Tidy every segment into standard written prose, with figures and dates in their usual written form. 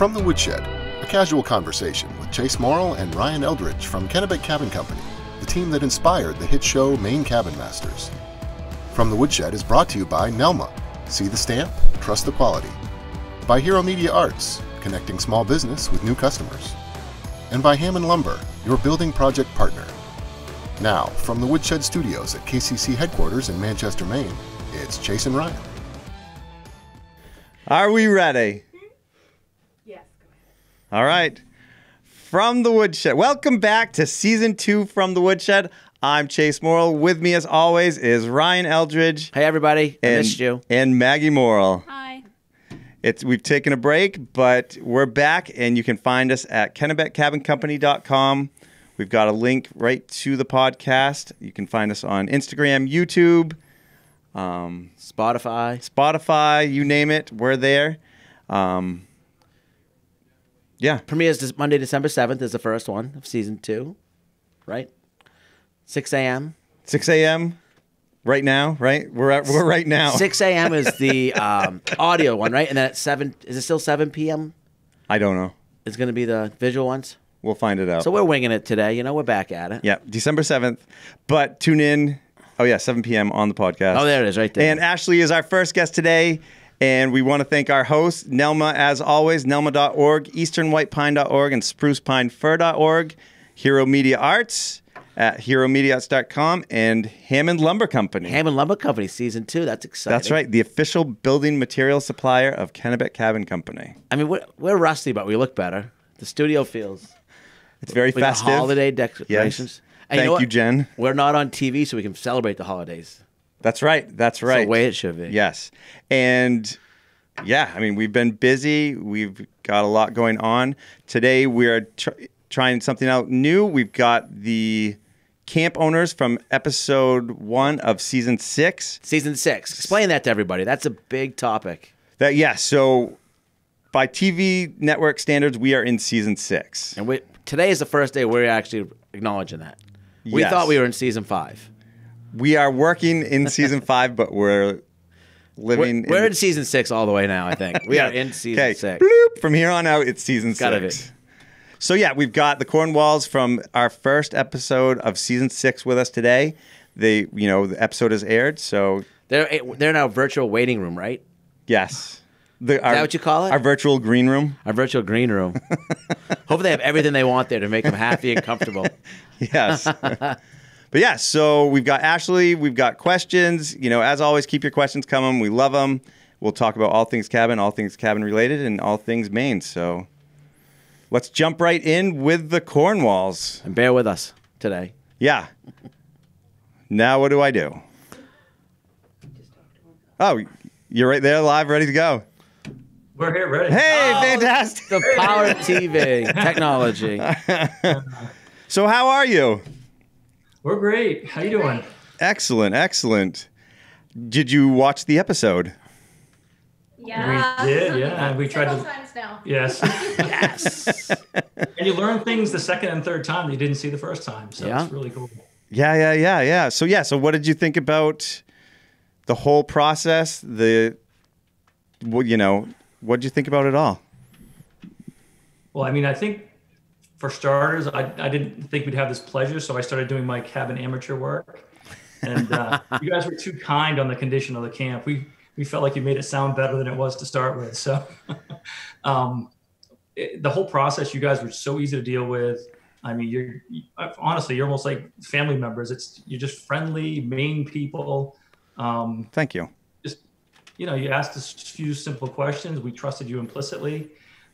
From the Woodshed, a casual conversation with Chase Morrill and Ryan Eldridge from Kennebec Cabin Company, the team that inspired the hit show Maine Cabin Masters. From the Woodshed is brought to you by Nelma. See the stamp, trust the quality. By Hero Media Arts, connecting small business with new customers. And by Hammond Lumber, your building project partner. Now, from the Woodshed Studios at KCC headquarters in Manchester, Maine, it's Chase and Ryan. Are we ready? Yes, go ahead. All right. From the Woodshed. Welcome back to Season 2 From the Woodshed. I'm Chase Morrill. With me, as always, is Ryan Eldridge. Hey, everybody. I missed you. And Maggie Morrill. Hi. We've taken a break, but we're back, and you can find us at KennebeCCabinCompany.com. We've got a link right to the podcast. You can find us on Instagram, YouTube, Spotify, you name it. We're there. Yeah. Premieres this Monday, December 7th is the first one of Season 2, right? 6 a.m. 6 a.m. right now, right? We're right now. 6 a.m. is the audio one, right? And then at 7, is it still 7 p.m.? I don't know. It's going to be the visual ones? We'll find it out. So we're winging it today. You know, we're back at it. Yeah, December 7th. But tune in. Oh, yeah, 7 p.m. on the podcast. Oh, there it is, right there. And Ashley is our first guest today. And we want to thank our hosts, Nelma, as always, nelma.org, easternwhitepine.org, and sprucepinefir.org, Hero Media Arts at heromediaarts.com, and Hammond Lumber Company. Hammond Lumber Company, Season 2. That's exciting. That's right. The official building material supplier of Kennebec Cabin Company. I mean, we're rusty, but we look better. The studio feels... It's very we got festive. Holiday decorations. Yes. And Thank you, what? Jen. We're not on TV, so we can celebrate the holidays. That's right. That's right. It's the way it should be. Yes. And yeah, I mean, we've been busy. We've got a lot going on. Today, we're trying something out new. We've got the camp owners from episode 1 of season 6. Season 6. Explain that to everybody. That's a big topic. So by TV network standards, we are in season 6. And today is the first day we're actually acknowledging that. We Yes. thought we were in season 5. We are working in season 5, but we're living We're in season 6 all the way now, I think. We Yeah. are in season 6. Bloop. From here on out, it's season 6. Gotta be. So yeah, we've got the Cornwalls from our first episode of season 6 with us today. The episode is aired, so They're in our virtual waiting room, right? yes. Is that what you call it? Our virtual green room. Our virtual green room. Hopefully they have everything they want there to make them happy and comfortable. Yes. But yeah, so we've got Ashley, we've got questions. As always, keep your questions coming. We love them. We'll talk about all things cabin related, and all things Maine. So let's jump right in with the Cornwalls. And bear with us today. Yeah. Now what do I do? Oh, you're right there, live, ready to go. We're here, ready. Hey, fantastic. The power of TV, technology. So how are you? We're great. How you doing? Excellent, excellent. Did you watch the episode? Yeah. We did, yeah. And we tried Several to. times now. Yes. Yes. And you learn things the second and third time that you didn't see the first time. So Yeah. it's really cool. Yeah. So what did you think about the whole process? What did you think about it all? Well, I mean, I think for starters, I didn't think we'd have this pleasure, so I started doing my cabin amateur work. And you guys were too kind on the condition of the camp. We felt like you made it sound better than it was to start with. So the whole process, you guys were so easy to deal with. I mean, honestly, you're almost like family members. You're just friendly, Maine people. Thank you. You asked us a few simple questions. We trusted you implicitly.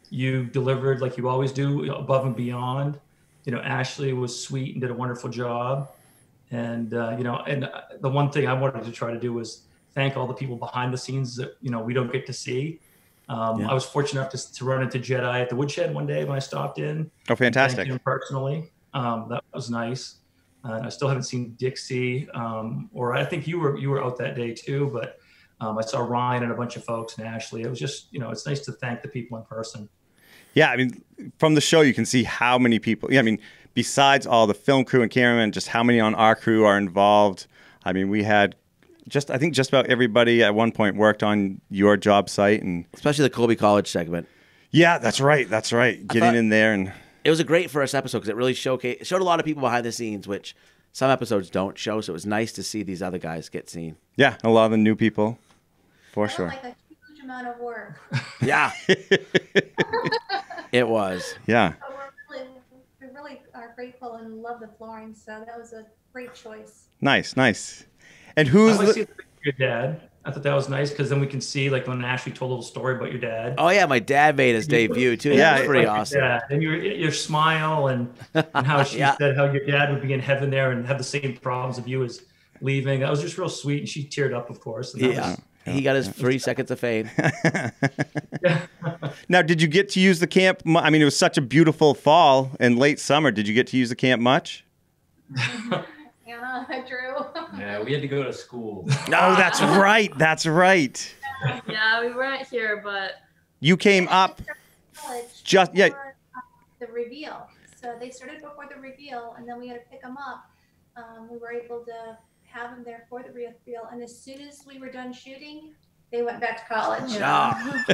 You delivered like you always do, above and beyond. Ashley was sweet and did a wonderful job. And, and the one thing I wanted to try to do was thank all the people behind the scenes that, we don't get to see. I was fortunate enough to run into Jedi at the Woodshed one day when I stopped in. Oh, fantastic. Thank him personally. That was nice. I still haven't seen Dixie, or I think you were out that day too, but I saw Ryan and a bunch of folks and Ashley. It was just, it's nice to thank the people in person. Yeah, I mean, from the show, you can see how many people, besides all the film crew and cameramen, just how many on our crew are involved. I mean, we had I think just about everybody at one point worked on your job site. And Especially the Colby College segment. Yeah, that's right. That's right. Getting in there and It was a great first episode because it really showed a lot of people behind the scenes, which some episodes don't show. So it was nice to see these other guys get seen. yeah, a lot of the new people, for Felt sure. like a huge amount of work. Yeah, it was. Yeah. But we really are grateful and love the flooring, so that was a great choice. Nice, nice. And I who's like the? seeing your dad. I thought that was nice because then we can see like when Ashley told a little story about your dad. Oh yeah, my dad made his debut too. Yeah, That was pretty Like awesome. your dad. And your smile and how she Yeah. said how your dad would be in heaven there and have the same problems of you as leaving. That was just real sweet, and she teared up, of course. And that Yeah. was- He got his 3 seconds of fame. Now, did you get to use the camp? I mean, it was such a beautiful fall and late summer. Did you get to use the camp much? Anna, Drew. Yeah, we had to go to school. Oh, that's right. That's right. Yeah, we weren't here, but You came up College just yeah. before, the reveal. So they started before the reveal, and then we had to pick them up. We were able to have them there for the reveal, and as soon as we were done shooting, they went back to college. Ah.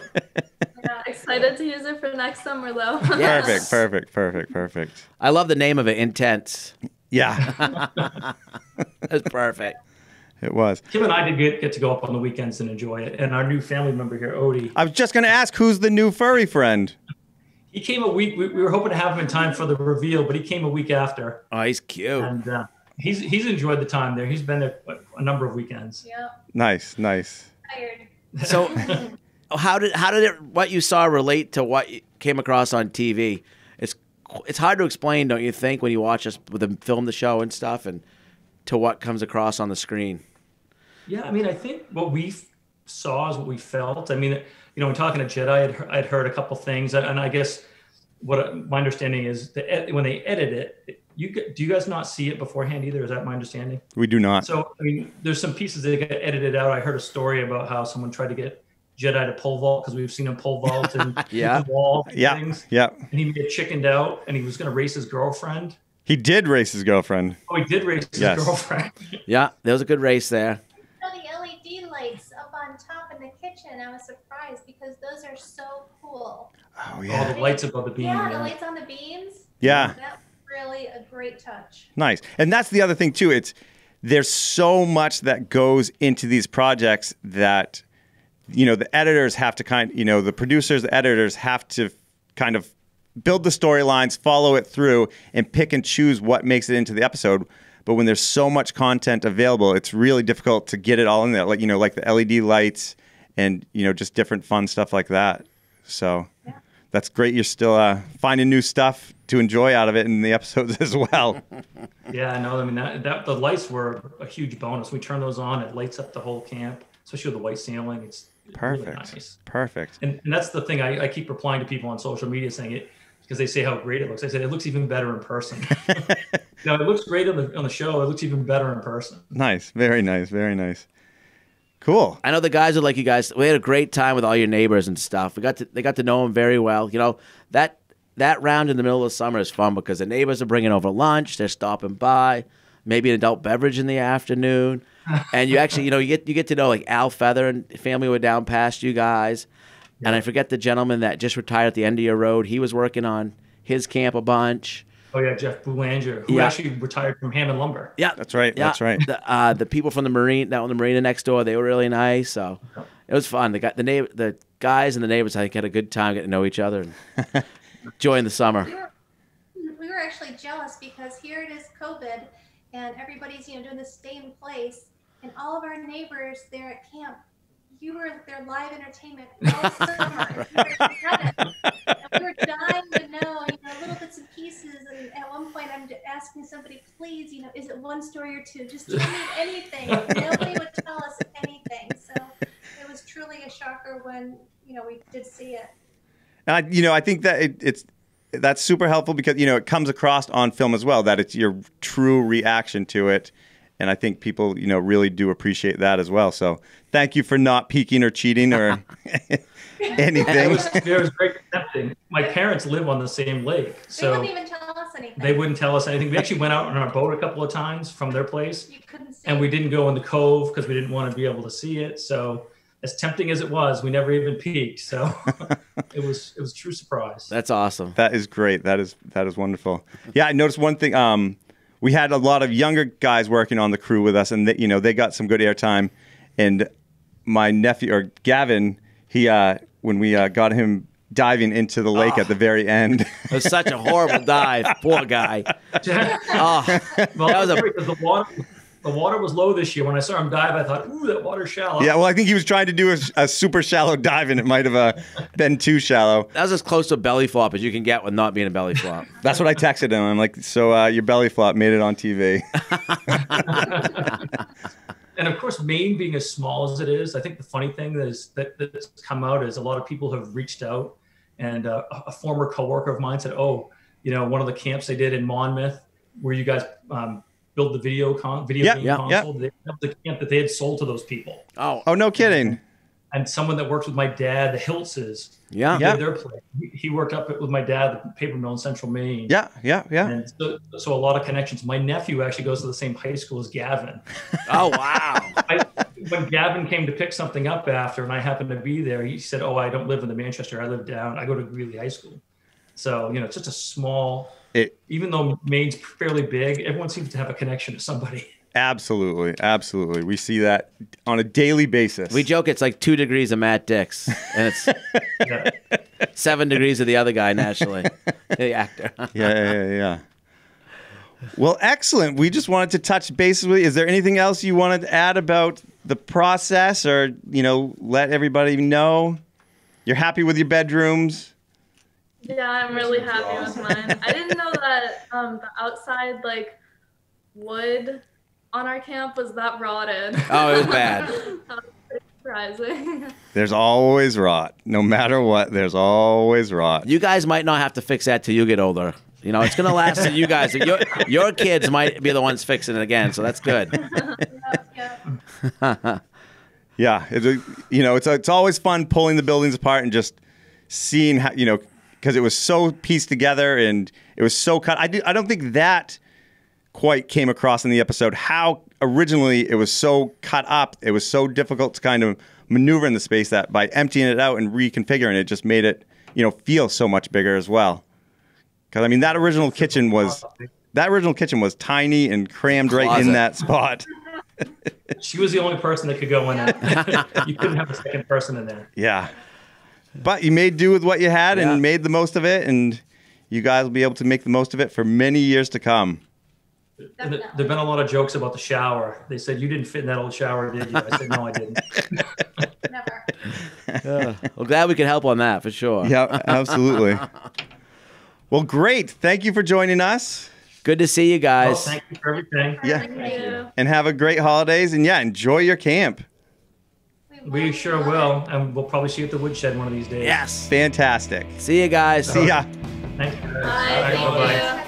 yeah, excited to use it for next summer though. Yes. Perfect. I love the name of it, Intense. Yeah, That's perfect. it was. Kim and I did get to go up on the weekends and enjoy it. And our new family member here, Odie, I was just going to ask, who's the new furry friend? he came a week. We were hoping to have him in time for the reveal, but he came a week after. Oh, he's cute. And he's enjoyed the time there. He's been there a number of weekends. Yeah, Nice. tired. So, how did it what you saw relate to what you came across on TV? It's hard to explain, don't you think, when you watch us with them film the show and stuff, and to what comes across on the screen. Yeah, I mean, I think what we saw is what we felt. I mean, when talking to Jedi, I'd heard a couple things, and I guess my understanding is that when they edit it, do you guys not see it beforehand either? Is that my understanding? We do not. So, I mean, there's some pieces that get edited out. I heard a story about how someone tried to get Jedi to pole vault because we've seen him pole vault and Yeah. the wall and Yeah, things. yeah. And he made chickened out, and he was going to race his girlfriend. He did race his girlfriend. Oh, he did race his Yes. girlfriend. Yeah, there was a good race there. The LED lights up on top in the kitchen, I was surprised because those are so cool. Oh All yeah. the lights above the beam. Yeah, the yeah. lights on the beams. Yeah. That was really a great touch. Nice. And that's the other thing too. There's so much that goes into these projects that the editors have to the producers, the editors have to kind of build the storylines, follow it through, and pick and choose what makes it into the episode. But when there's so much content available, it's really difficult to get it all in there. Like like the LED lights and just different fun stuff like that. So that's great. You're still finding new stuff to enjoy out of it in the episodes as well. Yeah, no, I mean that the lights were a huge bonus. We turn those on, it lights up the whole camp, especially with the white ceiling. It's Perfect. really nice. Perfect. And that's the thing I keep replying to people on social media saying it because they say how great it looks. I said it looks even better in person. It looks great on the show. It looks even better in person. Nice. Very nice. Very nice. Cool. I know the guys would like you guys. We had a great time with all your neighbors and stuff. They got to know them very well. That round in the middle of the summer is fun because the neighbors are bringing over lunch. They're stopping by, maybe an adult beverage in the afternoon, and you actually you get to know like Al Feather and family were down past you guys, and I forget the gentleman that just retired at the end of your road. He was working on his camp a bunch. Oh yeah, Jeff Boulanger, who Yeah. actually retired from Hammond Lumber. Yeah, That's right. Yeah. That's right. The people from the marina next door, they were really nice. So it was fun. The guys and the neighbors, I think, had a good time getting to know each other and enjoying the summer. We were actually jealous because here it is COVID and everybody's doing this stay in place, and all of our neighbors there at camp, you were their live entertainment all summer. And we were dying to know little bits and pieces, and at one point I'm asking somebody, please, is it one story or two, just tell me anything. Nobody would tell us anything, so it was truly a shocker when we did see it. And I think that that's super helpful because it comes across on film as well, that it's your true reaction to it, and I think people really do appreciate that as well. So thank you for not peeking or cheating or anything. It was very tempting. My parents live on the same lake, They so wouldn't even tell us anything. they wouldn't tell us anything. We actually went out on our boat a couple of times from their place, You couldn't see and we it. didn't go in the cove because we didn't want to be able to see it. So as tempting as it was, we never even peaked. So it was a true surprise. That's awesome. That is great. That is wonderful. Yeah, I noticed one thing. We had a lot of younger guys working on the crew with us, and they got some good airtime. And my nephew, or Gavin, he when we got him diving into the lake at the very end. It was such a horrible dive. Poor guy. Well, that was because the water was low this year. When I saw him dive, I thought, ooh, that water's shallow. Yeah, well, I think he was trying to do a super shallow dive, and it might have been too shallow. That was as close to a belly flop as you can get with not being a belly flop. That's what I texted him. I'm like, so your belly flop made it on TV. And of course, Maine being as small as it is, I think the funny thing that's come out is a lot of people have reached out, and a former coworker of mine said, "Oh, one of the camps they did in Monmouth, where you guys build the video game console, they have the camp that they had sold to those people." Oh, no kidding. And someone that works with my dad, the Hiltzes, Yeah. did their place. He worked up with my dad, the paper mill in Central Maine. Yeah. And so a lot of connections. My nephew actually goes to the same high school as Gavin. Oh, wow. When Gavin came to pick something up after, and I happened to be there, he said, "Oh, I don't live in the Manchester. I go to Greeley High School." So, it's just a small, even though Maine's fairly big, everyone seems to have a connection to somebody. Absolutely. We see that on a daily basis. We joke it's like 2 degrees of Matt Dix, and it's 7 degrees of the other guy nationally, the actor. Yeah. Well, excellent. We just wanted to touch bases with you. Is there anything else you wanted to add about the process, or, let everybody know? You're happy with your bedrooms? Yeah, I'm really happy with mine. I didn't know that the outside wood on our camp was that rotted. Oh, it was bad. That was pretty surprising. There's always rot. No matter what, there's always rot. You guys might not have to fix that till you get older. It's going to last till you guys. Your kids might be the ones fixing it again, so that's good. Yeah, it's always fun pulling the buildings apart and just seeing how, because it was so pieced together and it was so cut. I don't think that quite came across in the episode, how originally it was so cut up. It was so difficult to kind of maneuver in the space that by emptying it out and reconfiguring it just made it, feel so much bigger as well. Because that original kitchen was tiny and crammed right in that spot. She was the only person that could go in there. You couldn't have a second person in there. Yeah. But you made do with what you had and made the most of it, and you guys will be able to make the most of it for many years to come. There've been a lot of jokes about the shower. They said, "You didn't fit in that old shower, did you?" I said, "No, I didn't." Never. Well, glad we could help on that for sure. Yeah, absolutely. Well, great. Thank you for joining us. Good to see you guys. Well, thank you for everything. Yeah. Thank you. And have a great holidays. And enjoy your camp. We sure will, and we'll probably see you at the Woodshed one of these days. Yes. Fantastic. See you guys. See ya. Thank you. Bye. All right, Thank bye-bye. you.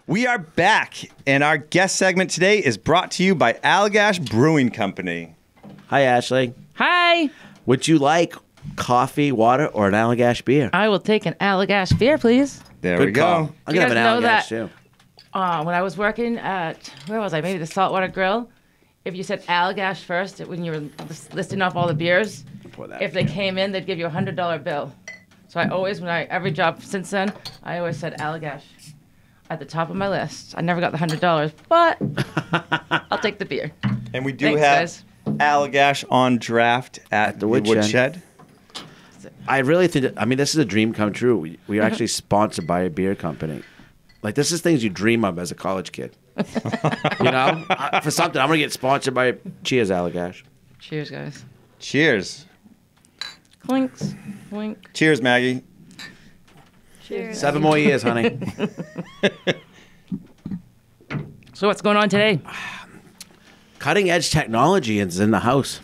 We are back, and our guest segment today is brought to you by Allagash Brewing Company. Hi, Ashley. Hi. Would you like coffee, water, or an Allagash beer? I will take an Allagash beer, please. There Good we go. call. I'm You going to have guys an know Allagash, that- too. When I was working at, where was I? Maybe the Saltwater Grill. If you said Allagash first, when you were listing off all the beers, Pour that if they came in, they'd give you a $100 bill. So I always, every job since then, I always said Allagash at the top of my list. I never got the $100, but I'll take the beer. And we do Thanks, have guys. Allagash on draft at the Woodshed. I really think, this is a dream come true. We are actually sponsored by a beer company. This is things you dream of as a college kid. For something, I'm going to get sponsored by, cheers, Allagash. Cheers, guys. Cheers. Clinks. Wink. Cheers, Maggie. Cheers. 7 more years, honey. So what's going on today? Cutting edge technology is in the house.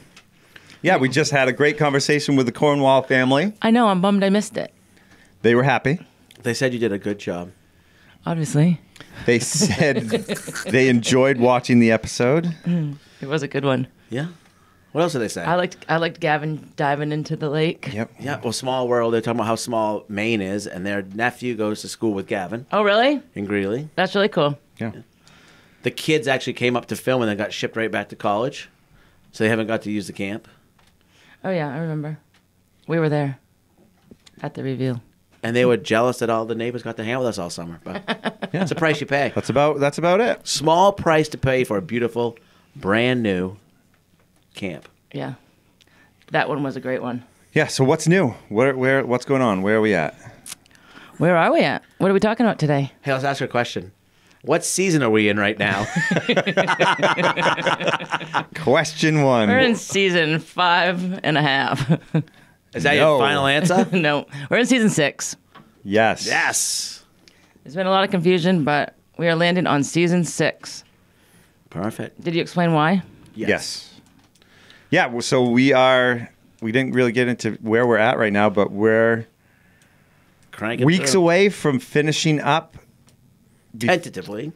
Yeah, we just had a great conversation with the Cornwall family. I know, I'm bummed I missed it. They were happy. They said you did a good job. Obviously. They said they enjoyed watching the episode. It was a good one. Yeah. What else did they say? I liked Gavin diving into the lake. Yep. Yeah, well, small world. They're talking about how small Maine is, and their nephew goes to school with Gavin Oh, really? in Greeley. That's really cool. Yeah. The kids actually came up to film and then got shipped right back to college, so they haven't got to use the camp. Oh, yeah, I remember. We were there at the reveal. And they were jealous that all the neighbors got to hang out with us all summer. But it's a price you pay. That's about it. Small price to pay for a beautiful, brand new camp. Yeah. That one was a great one. Yeah. So what's new? What's going on? Where are we at? Where are we at? What are we talking about today? Hey, let's ask her a question. What season are we in right now? Question 1. We're in season 5.5. Is that No. your final answer? No, we're in season 6. Yes. Yes. There's been a lot of confusion, but we are landing on season 6. Perfect. Did you explain why? Yes. Yeah. Well, so we didn't really get into where we're at right now, but we're Crank it weeks through. away from finishing up Tentatively.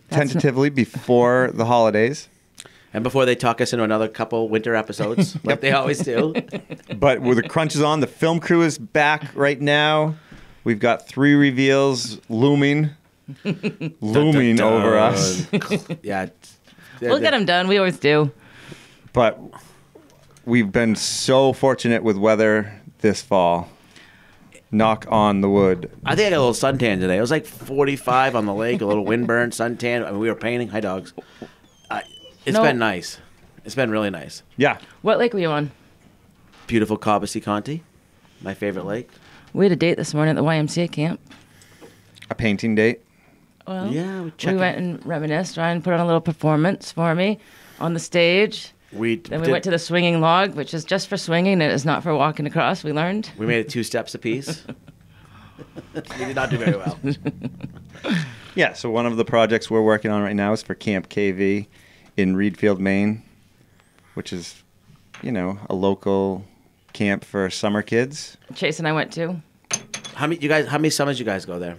before the holidays. And before they talk us into another couple winter episodes, like they always do. But with the crunch is on, the film crew is back right now. We've got 3 reveals looming over us. Yeah. We'll get them done. We always do. But we've been so fortunate with weather this fall. Knock on the wood. I think I got a little suntan today. It was like 45 on the lake, a little windburn, suntan. I mean, we were painting. Hi, dogs. It's No. been nice. It's been really nice. Yeah. What lake were you on? Beautiful Cobbessy Conti, my favorite lake. We had a date this morning at the YMCA camp. A painting date. Well, Yeah, we went and reminisced. Ryan put on a little performance for me on the stage. Then we went to the swinging log, which is just for swinging. It is not for walking across, we learned. We made it 2 steps apiece. We did not do very well. Yeah, so one of the projects we're working on right now is for Camp KV in Reedfield, Maine, which is, a local camp for summer kids. Chase and I went to. How many summers you guys go there?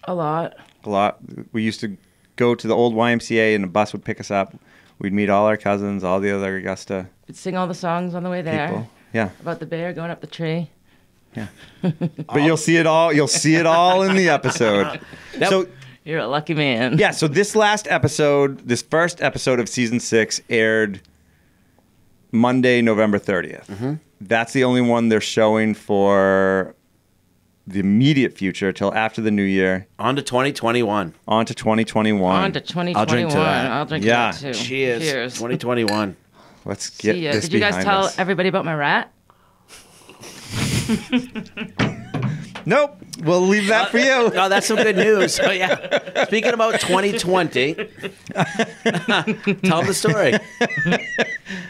A lot. A lot. We used to go to the old YMCA and a bus would pick us up. We'd meet all our cousins, all the other Augusta We'd sing all the songs on the way there. people. Yeah. About the bear going up the tree. Yeah. But you'll see it all. You'll see it all in the episode. So You're a lucky man. yeah. So this first episode of season 6 aired Monday, November 30th. Mm-hmm. That's the only one they're showing for the immediate future till after the new year. On to 2021. On to 2021. On to 2021. I'll drink to that. I'll drink Yeah. to that too. Cheers. Cheers. 2021. Let's get See ya. this Did you guys behind tell us. everybody about my rat? Nope. We'll leave that for you. Oh, that's some good news. So, yeah. Speaking about 2020, tell them the story.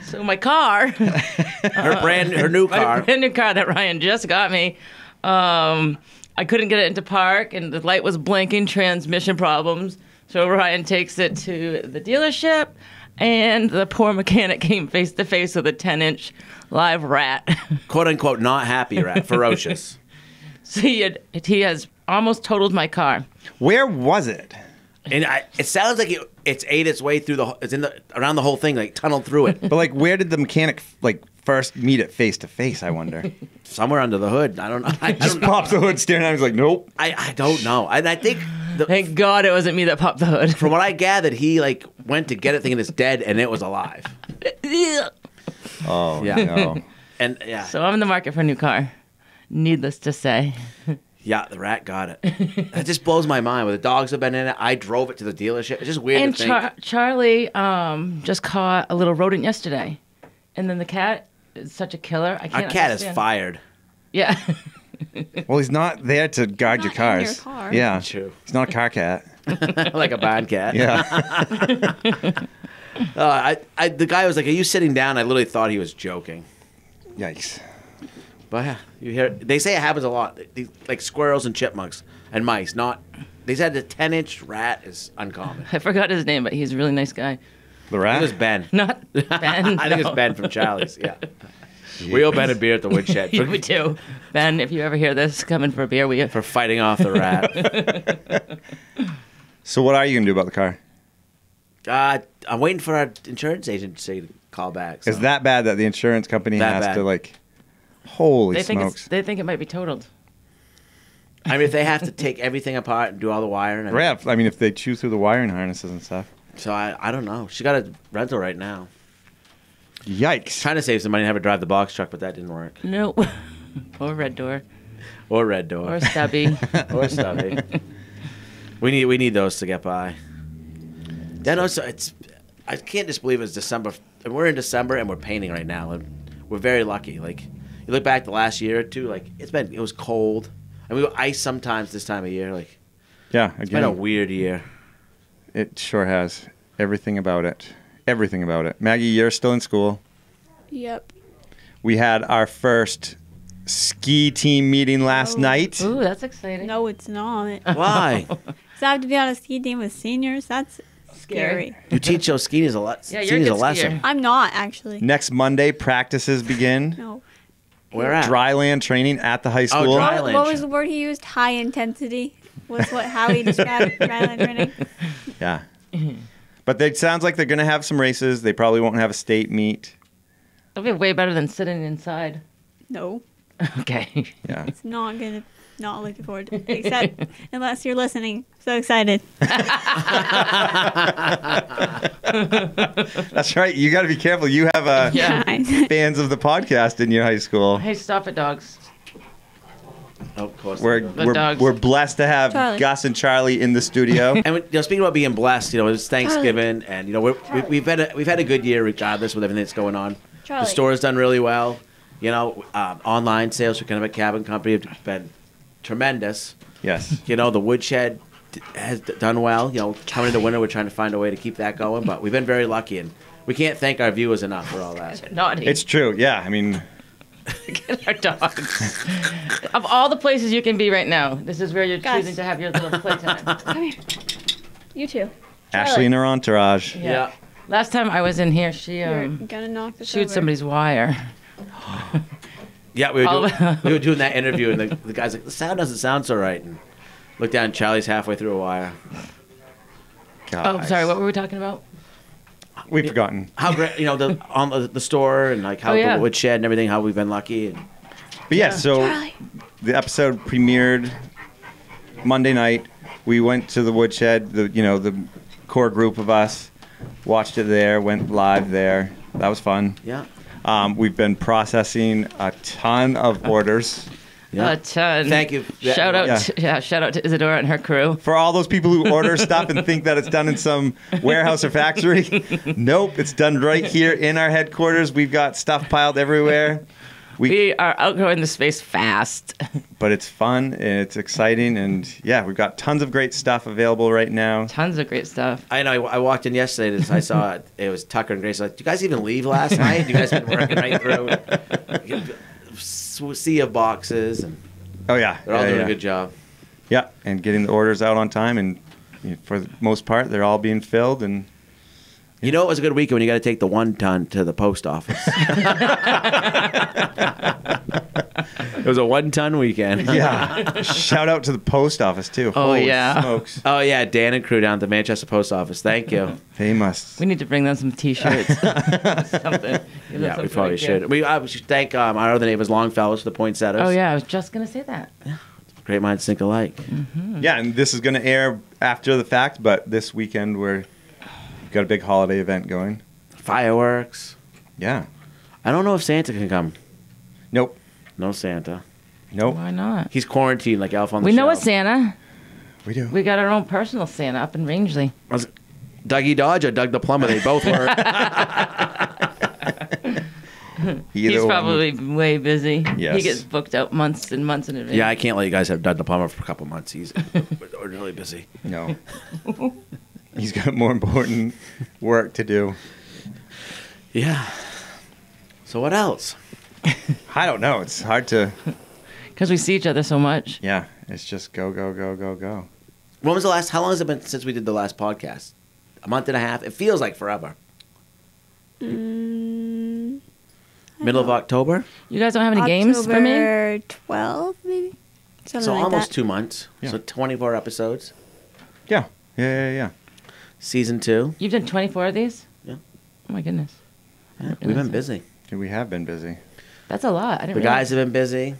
So my car, Her new my car. brand new car that Ryan just got me, I couldn't get it into park, and the light was blinking, transmission problems. So Ryan takes it to the dealership, and the poor mechanic came face to face with a 10-inch live rat. Quote unquote, not happy rat. Ferocious. So he has almost totaled my car. Where was it? And it sounds like it's ate its way through around the whole thing, like tunneled through it. But where did the mechanic first meet it face to face? I wonder. Somewhere under the hood. I don't know. I Just don't know. pops the hood, staring at him. He's like, nope. I don't know. And I think Thank God it wasn't me that popped the hood. from what I gathered, he went to get it thinking it's dead and it was alive. Oh Yeah. no. And yeah, So I'm in the market for a new car. Needless to say. yeah, the rat got it. It just blows my mind. Where the dogs have been in it, I drove it to the dealership. It's just weird And to think. Charlie just caught a little rodent yesterday. And then the cat is such a killer. I Our can't cat is understand. fired. Yeah. Well, he's not there to guard your Not in your cars. car. Yeah. True. He's not a car cat. Like a barn cat. Yeah. The guy was like, "Are you sitting down?" I literally thought he was joking. Yikes. But yeah, you hear. They say it happens a lot. Like squirrels and chipmunks and mice. They said the 10-inch rat is uncommon. I forgot his name, but he's a really nice guy. The I rat? think it was Ben. Not Ben. I think no. it's Ben from Charlie's. Yeah. We owe Ben a beer at the Woodshed Yeah, we do. Ben, if you ever hear this, come in for a beer. for fighting off the rat. So what are you going to do about the car? I'm waiting for our insurance agency to call back. So. Is that bad that the insurance company That has bad. to like? Holy They think smokes! they think it might be totaled. I mean, if they have to take everything apart and do all the wiring. Yeah, I mean, if they chew through the wiring harnesses and stuff. So I don't know. She got a rental right now. Yikes! Trying to save some money and have her drive the box truck, but that didn't work. Nope. Or red door. Or red door. Or stubby. Or stubby. We need those to get by. Then also, I can't just believe it's December. And we're in December and we're painting right now, and we're very lucky. Like you look back the last year or two, like it was cold, and we were ice sometimes this time of year. Like Yeah, it's been a again, weird year. it sure has everything about it. Everything about it. Maggie, you're still in school. Yep. We had our first ski team meeting last night. Ooh, that's exciting. No, it's not. Why? So I have to be on a ski team with seniors. That's scary. You teach those skiers a lot. Yeah, you're a good lesson. skier. I'm not actually. Next Monday, practices begin. No. Where at? Dryland training at the high school. dry- What was the word he used? High intensity was how he described Ryland training. Yeah. But it sounds like they're going to have some races. They probably won't have a state meet. That'll be way better than sitting inside. No, Okay. Yeah. it's not gonna. Not looking forward to it. Except unless you're listening. So excited. That's right. You got to be careful. You have Yeah. fans of the podcast in your high school. Hey, stop it, dogs. Oh, of course. We're dogs. we're blessed to have Charlie. Gus and Charlie in the studio. And speaking about being blessed, it was Thanksgiving, and we've had a good year regardless with everything that's going on. Charlie. The store's done really well. Online sales for Kennebec Cabin Company have been tremendous. Yes. The Woodshed has done well. Coming into winter, we're trying to find a way to keep that going, but we've been very lucky, and we can't thank our viewers enough for all that. Naughty. It's true. Yeah. I mean, Get our dogs. Of all the places you can be right now, this is where you're Gus. choosing to have your little playtime. Come here. You too. Ashley and her entourage. Yeah. Last time I was in here, she You're gonna knock this chewed over. somebody's wire. Yeah, we All were doing that interview, and the guy's like, "The sound doesn't sound so right." And look down, Charlie's halfway through a wire. Oh, sorry. What were we talking about? We've forgotten. How great, the store and like how Oh, yeah. the Woodshed and everything, how we've been lucky. And But yeah, so Charlie. the episode premiered Monday night. We went to the Woodshed, the core group of us, watched it there, went live there. That was fun. yeah, We've been processing a ton of orders. yeah. A ton. Thank you. Shout out, Yeah. shout out to Isadora and her crew. For all those people who order stuff and think that it's done in some warehouse or factory, nope, it's done right here in our headquarters. We've got stuff piled everywhere. We are outgrowing the space fast. But it's fun and it's exciting, and yeah, we've got tons of great stuff available right now. Tons of great stuff. I know. I walked in yesterday. I saw it was Tucker and Grace. Like, "Do you guys even leave last night? You guys been working right through sea of boxes, and Oh yeah, they're all yeah, doing yeah. a good job." Yeah, and getting the orders out on time, and for the most part, they're all being filled. And It was a good weekend when you got to take the 1 ton to the post office. It was a 1 ton weekend. yeah, shout out to the post office too. Oh, Holy yeah. smokes, Oh yeah, Dan and crew down at the Manchester post office. Thank you. they must. We need to bring them some T-shirts. Something. Give them Yeah, we something probably to should. give. We should thank our other neighbors, Longfellows, for the poinsettias. Oh yeah, I was just gonna say that. Great minds think alike. Yeah, and this is going to air after the fact, but this weekend we've got a big holiday event going. Fireworks. Yeah. I don't know if Santa can come. Nope. No Santa. Nope. Why not? He's quarantined like Elf on the We know a Shelf. Santa. We do. We got our own personal Santa up in Rangeley. Was it Dougie Dodge or Doug the Plumber? They both were. He's Either one. probably way busy. Yes. He gets booked out months and months in advance. Yeah, I can't let you guys have Doug the Plumber for a couple months. He's really busy. No. He's got more important work to do. Yeah. So what else? I don't know. It's hard to. Because we see each other so much. Yeah. It's just go, go, go, go, go. When was the last? How long has it been since we did the last podcast? A month and a half. It feels like forever. Middle of October. You guys don't have any games for me? October 12, maybe? Something So like almost that. 2 months. Yeah. So 24 episodes. Yeah. Yeah. Yeah. Yeah. season 2. You've done 24 of these? Yeah. Oh my goodness. We've been busy. We have been busy. That's a lot. I didn't The guys have been busy.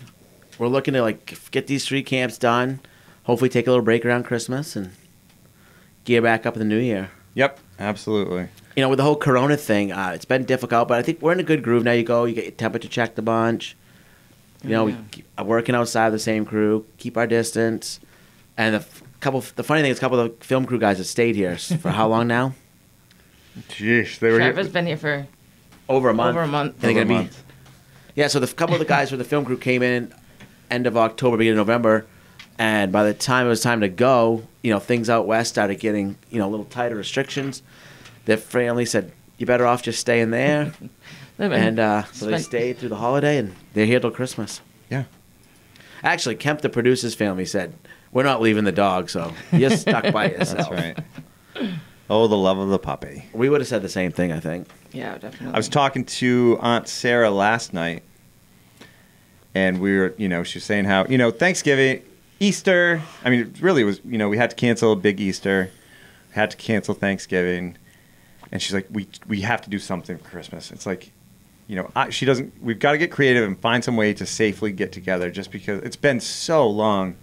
We're looking to get these 3 camps done. Hopefully take a little break around Christmas and gear back up in the new year. Yep, absolutely. You know, with the whole Corona thing, it's been difficult, but I think we're in a good groove now. You get your temperature checked a bunch. You know, we keep working outside the same crew, keep our distance. And the funny thing is, a couple of the film crew guys have stayed here for how long now? Jeez, they were Trevor's been here for over a month. Over a month. And they're Over a gonna be, month. yeah. So the couple of the guys from the film crew came in end of October, beginning of November, and by the time it was time to go, you know, things out west started getting, you know, a little tighter restrictions. Their family said, "You're better off just staying there," and so they stayed through the holiday, and they're here till Christmas. Yeah. Actually, Kemp, the producer's family, said, "We're not leaving the dog, so you're stuck by yourself." That's right. Oh, the love of the puppy. We would have said the same thing, I think. Yeah, definitely. I was talking to Aunt Sarah last night, and we were, you know, she was saying how, you know, Thanksgiving, Easter, I mean, it really was, you know, we had to cancel a big Easter, had to cancel Thanksgiving, and she's like, we have to do something for Christmas. It's like, you know, we've got to get creative and find some way to safely get together just because it's been so long.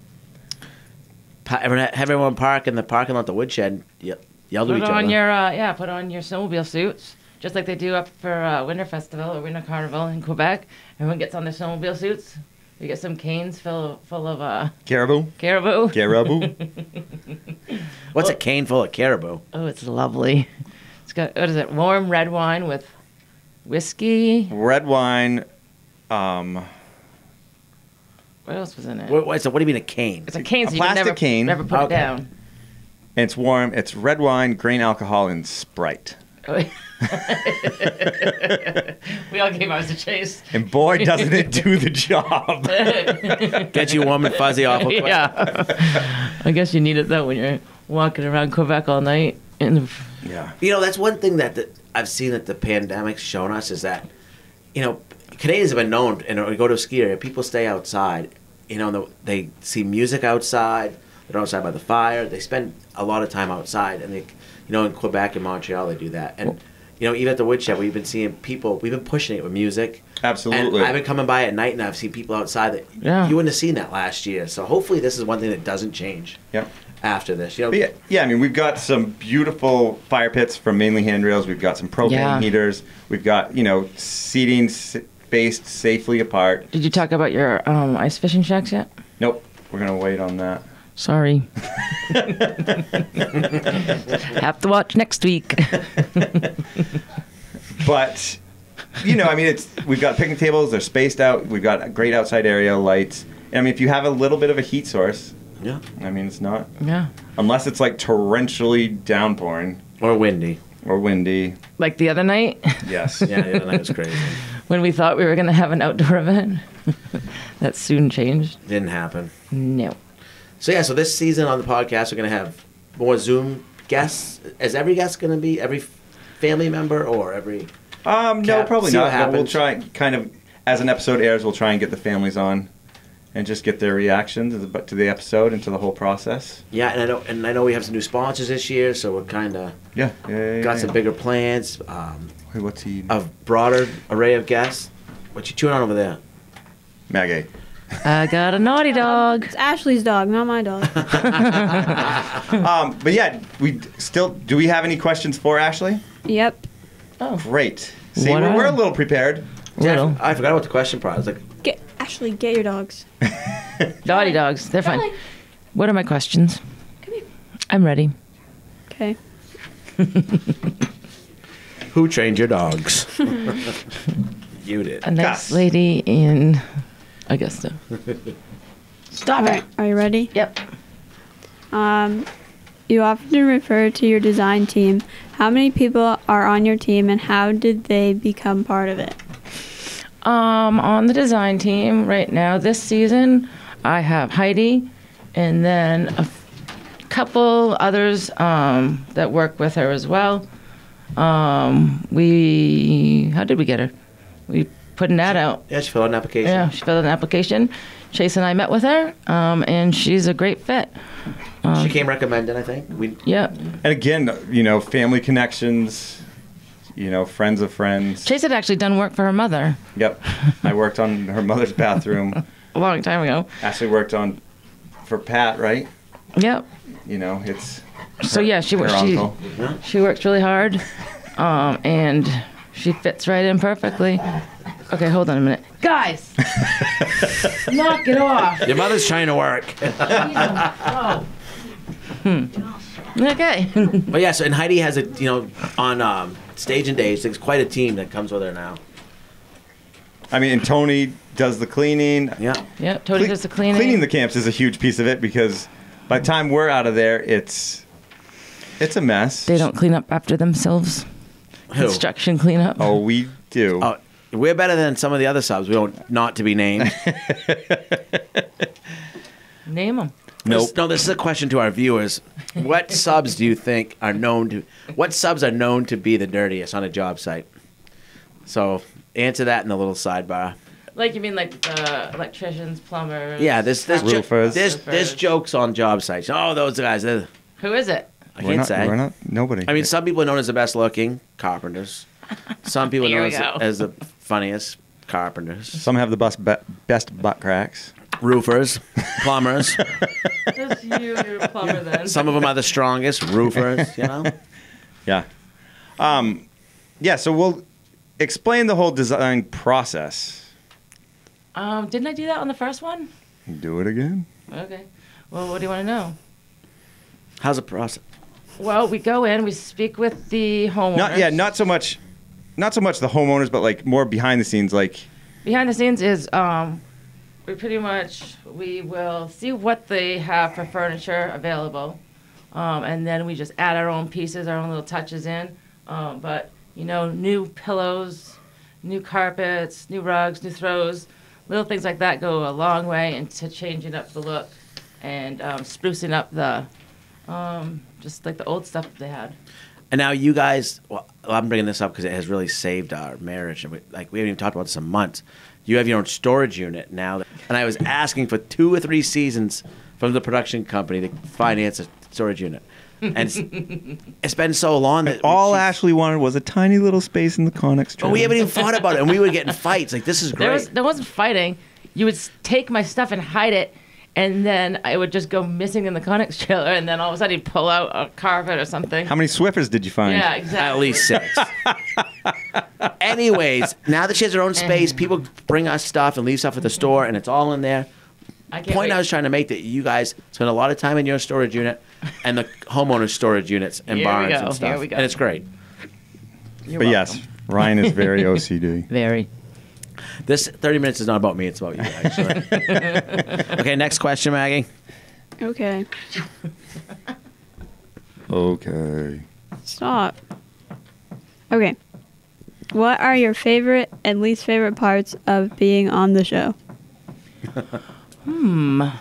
Have everyone park in the parking lot, the Woodshed. Yell to each other. Put on your snowmobile suits, just like they do up for Winter Festival or Winter Carnival in Quebec. Everyone gets on their snowmobile suits. You get some canes full of Caribou. What's a cane full of caribou? Oh, it's lovely. It's got, what is it, warm red wine with whiskey. Red wine. What else was in it? What do you mean a cane? It's a cane, so A you can plastic cane. never put it down. And it's warm. It's red wine, grain alcohol, and Sprite. We all gave ours a chase. And boy, doesn't it do the job. Get you warm and fuzzy awful quick. Yeah. I guess you need it, though, when you're walking around Quebec all night. Yeah. You know, that's one thing that I've seen that the pandemic's shown us is that, you know, Canadians have been known, and we go to a ski area, people stay outside. You know, they see music outside. They're outside by the fire. They spend a lot of time outside, and in Quebec and Montreal, they do that. And you know, even at the Woodshed, we've been seeing people. We've been pushing it with music. Absolutely. And I've been coming by at night, and I've seen people outside that you wouldn't have seen that last year. So hopefully, this is one thing that doesn't change. Yep. After this, you know. But yeah. I mean, we've got some beautiful fire pits from Mainly Handrails. We've got some propane heaters. We've got, you know, seating spaced safely apart. Did you talk about your ice fishing shacks yet? Nope. We're gonna wait on that. Sorry. Have to watch next week. But, you know, I mean, we've got picnic tables. They're spaced out. We've got a great outside area, lights. And I mean, if you have a little bit of a heat source, I mean, it's not. Yeah. Unless it's like torrentially downpouring. Or windy. Like the other night? Yes. Yeah, the other night was crazy. When we thought we were going to have an outdoor event. That soon changed. Didn't happen. No. So this season on the podcast, we're going to have more Zoom guests. Is every guest going to be every family member or every... No, probably See what not. But happens. we'll try kind of, as an episode airs, we'll try and get the families on and just get their reactions to the episode and to the whole process. Yeah, and I know we have some new sponsors this year, so we're kind of got some bigger plans. Wait, what's he? A broader array of guests. What you chewing on over there? Maggie. I got a naughty dog. It's Ashley's dog, not my dog. But yeah, do we have any questions for Ashley? Yep. Oh. Great. See, we're a little prepared. Little. I forgot about the question part. I was like, Ashley, get your dogs. Naughty dogs. They're fine. What are my questions? Come here. I'm ready. Okay. who trained your dogs? You did. A nice lady in Augusta. Stop it. Are you ready? Yep. You often refer to your design team. How many people are on your team, and how did they become part of it? On the design team right now, this season, I have Heidi, and then a couple others that work with her as well. How did we get her? We put an ad out. Yeah, she filled out an application. Yeah, she filled out an application. Chase and I met with her, and she's a great fit. She came recommended, I think. Yeah. And again, family connections, friends of friends. Chase had actually done work for her mother. Yep. I worked on her mother's bathroom. A long time ago. Ashley worked for Pat, right? Yep. It's so yeah, she works really hard, and she fits right in perfectly. Okay, hold on a minute, guys. Knock it off. Your mother's trying to work. Okay. But yeah, so and Heidi has on stage and days, there's quite a team that comes with her now. I mean, and Tony does the cleaning. Yeah. Yeah, Tony does the cleaning. Cleaning the camps is a huge piece of it because by the time we're out of there, it's a mess. They don't clean up after themselves. Who? Construction cleanup. Oh, we do. Oh, we're better than some of the other subs. We don't, not to be named. Name them. Nope. No, this is a question to our viewers. What subs do you think are known to? What subs are known to be the dirtiest on a job site? So answer that in the little sidebar. Like you mean like electricians, plumbers? Yeah, there's roofers. There's jokes on job sites. Oh, those guys. Who is it? I can't say. We're not. Nobody. I mean, some people are known as the best looking carpenters. Some people are known as the funniest carpenters. Some have the best butt cracks. Roofers, plumbers. That's you're a plumber then. Some of them are the strongest roofers. Yeah. Yeah. So we'll explain the whole design process. Didn't I do that on the first one? Do it again. Okay. Well, what do you want to know? How's the process? Well, we go in, we speak with the homeowners. Not so much the homeowners, but like more behind the scenes. Like behind the scenes is we will see what they have for furniture available, and then we just add our own pieces, our own little touches in. But new pillows, new carpets, new rugs, new throws, little things like that go a long way into changing up the look and sprucing up the just like the old stuff that they had. And now you guys, well, I'm bringing this up because it has really saved our marriage. And we haven't even talked about this in months. You have your own storage unit now. And I was asking for 2 or 3 seasons from the production company to finance a storage unit. And it's been so long that all Ashley wanted was a tiny little space in the Connex trailer. But we haven't even thought about it. And we were getting fights. Like, this is great. There wasn't fighting. You would take my stuff and hide it. And then I would just go missing in the Connex trailer, and then all of a sudden he'd pull out a carpet or something. How many Swiffers did you find? Yeah, exactly. At least 6. Anyways, now that she has her own space, people bring us stuff and leave stuff at the store, and it's all in there. I was trying to make that you guys spend a lot of time in your storage unit and the homeowner's storage units and barns and stuff. Here we go. And it's great. You're but welcome. Yes, Ryan is very OCD. Very. This 30 minutes is not about me, it's about you guys. Okay, next question, Maggie. Okay. Okay. Stop. Okay. What are your favorite and least favorite parts of being on the show? My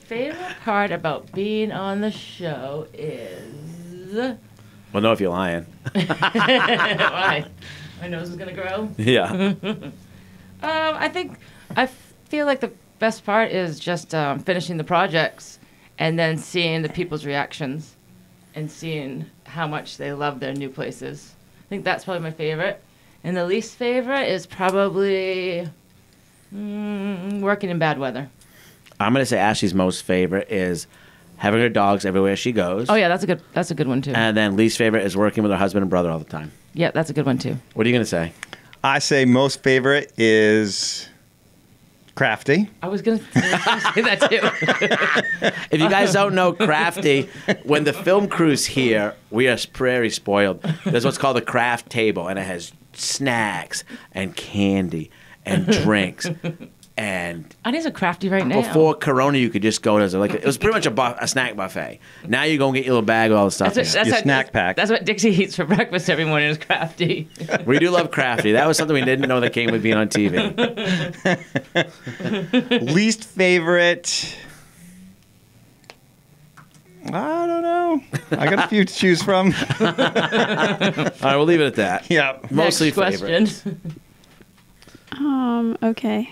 favorite part about being on the show is... Well, no, if you're lying. Why? My nose is going to grow? Yeah. I feel like the best part is just finishing the projects and then seeing the people's reactions and seeing how much they love their new places. I think that's probably my favorite. And the least favorite is probably working in bad weather. I'm going to say Ashley's most favorite is having her dogs everywhere she goes. Oh, yeah, that's a good one, too. And then least favorite is working with her husband and brother all the time. Yeah, that's a good one, too. What are you going to say? I say most favorite is Crafty. I was going to say that, too. If you guys don't know Crafty, when the film crew's here, we are very spoiled. There's what's called a craft table, and it has snacks and candy and drinks. And I need some Crafty right now. Before Corona, you could just go to it was pretty much a snack buffet. Now you go and get your little bag of all the stuff. That's your snack pack. That's what Dixie eats for breakfast every morning is Crafty. We do love Crafty. That was something we didn't know that came with being on TV. Least favorite. I don't know. I got a few to choose from. All right, we'll leave it at that. Yeah. Mostly Next question. favorite. Okay.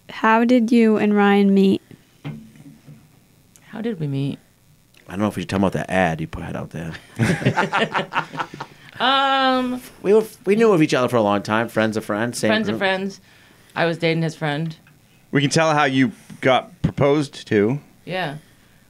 How did you and Ryan meet? How did we meet? I don't know if we should talk about that ad you put out there. We knew of each other for a long time. Friends of friends. Same Friends group. of friends. I was dating his friend. We can tell how you got proposed to. Yeah.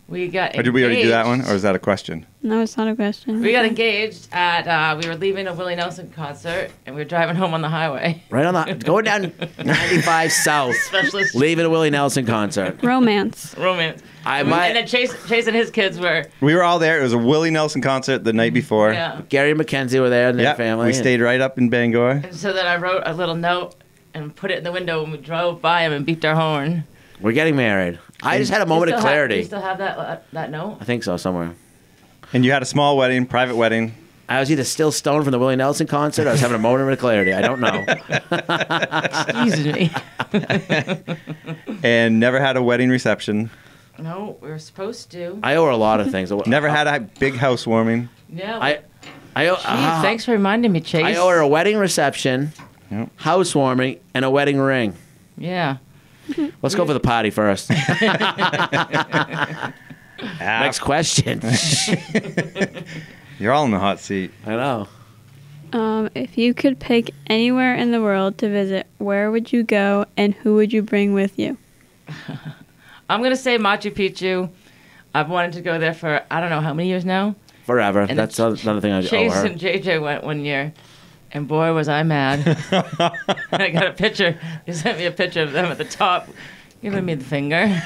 We got engaged. Or did we already do that one? Or is that a question? No, it's not a question. We got engaged at, we were leaving a Willie Nelson concert, and we were driving home on the highway. Right on the going down 95 South, Specialist leaving a Willie Nelson concert. Romance. romance. I might. And then Chase and his kids were, We were all there. It was a Willie Nelson concert the night before. yeah. Gary and Mackenzie were there and their Yep, family. we stayed right up in Bangor. And so then I wrote a little note and put it in the window, and we drove by him and beeped our horn. We're getting married. I just had a moment of Do clarity. you still have that note? I think so, somewhere. And you had a small wedding, private wedding. I was either still stoned from the Willie Nelson concert or I was having a moment of clarity. I don't know. Excuse me. And never had a wedding reception. No, we were supposed to. I owe her a lot of things. Never had a big housewarming. Yeah. I owe, Geez, thanks for reminding me, Chase. I owe her a wedding reception, Yep. housewarming, and a wedding ring. Yeah. Let's go for the party first. Next question. You're all in the hot seat. I know. If you could pick anywhere in the world to visit, where would you go and who would you bring with you? I'm going to say Machu Picchu. I've wanted to go there for, I don't know how many years now. Forever. And That's another thing I owe Chase her. and JJ went one year, and boy, was I mad. I got a picture. He sent me a picture of them at the top, giving me the finger.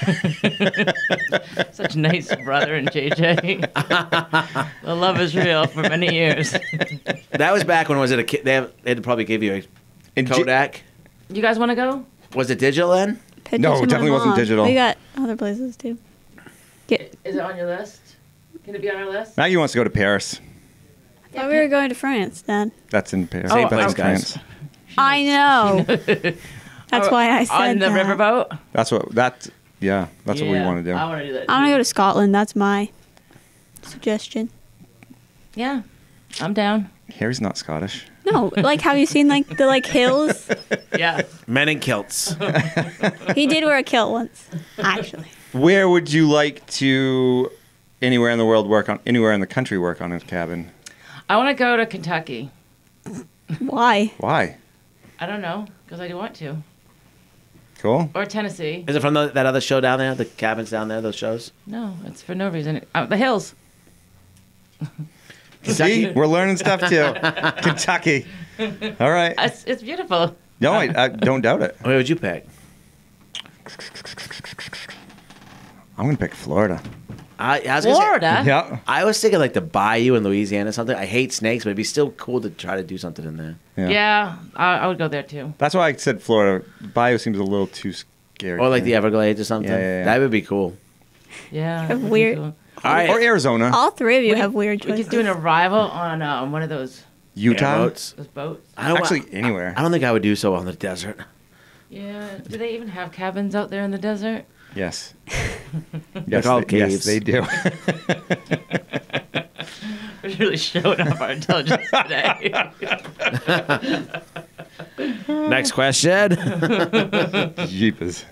Such nice brother and JJ. The love is real for many years. That was back when was it a kid? They had to probably give you a Kodak. You guys want to go? Was it digital then? Pictures No, of my definitely wasn't mom. digital. We got other places too. Is it on your list? Can it be on our list? Maggie wants to go to Paris. I thought we were going to France, Dad. That's in Paris. Same That's place, in guys. France. I know. That's why I said On the that. riverboat? That's what we want to do. I want to do that. I'm gonna go to Scotland. That's my suggestion. Yeah, I'm down. Harry's not Scottish. No, like have you seen like the hills? Yeah. Men in kilts. He did wear a kilt once, actually. Where would you like to anywhere in the world anywhere in the country work on a cabin? I want to go to Kentucky. Why? Why? I don't know, because I want to. Cool. Or Tennessee. Is it from that other show down there? The cabins down there, those shows? No, it's for no reason. The hills. See, we're learning stuff too. Kentucky. All right. It's beautiful. No, I don't doubt it. Where would you pick? I'm gonna pick Florida. I was gonna say- Florida? Yeah. I was thinking like the bayou in Louisiana or something. I hate snakes, but it'd be still cool to try to do something in there. Yeah, I would go there too. That's why I said Florida. Bayou seems a little too scary. Or like the Everglades or something. Yeah. That would be cool. Yeah. Have that'd be weird- cool. All right. Or Arizona. All three of you have weird We choices. could do an arrival on one of those Utah. Airboats. boats. I don't Actually, anywhere. I don't think I would do so on the desert. Yeah. Do they even have cabins out there in the desert? Yes. They're called Yes, caves. they do. We're really showing off our intelligence today. Next question. Jeepers.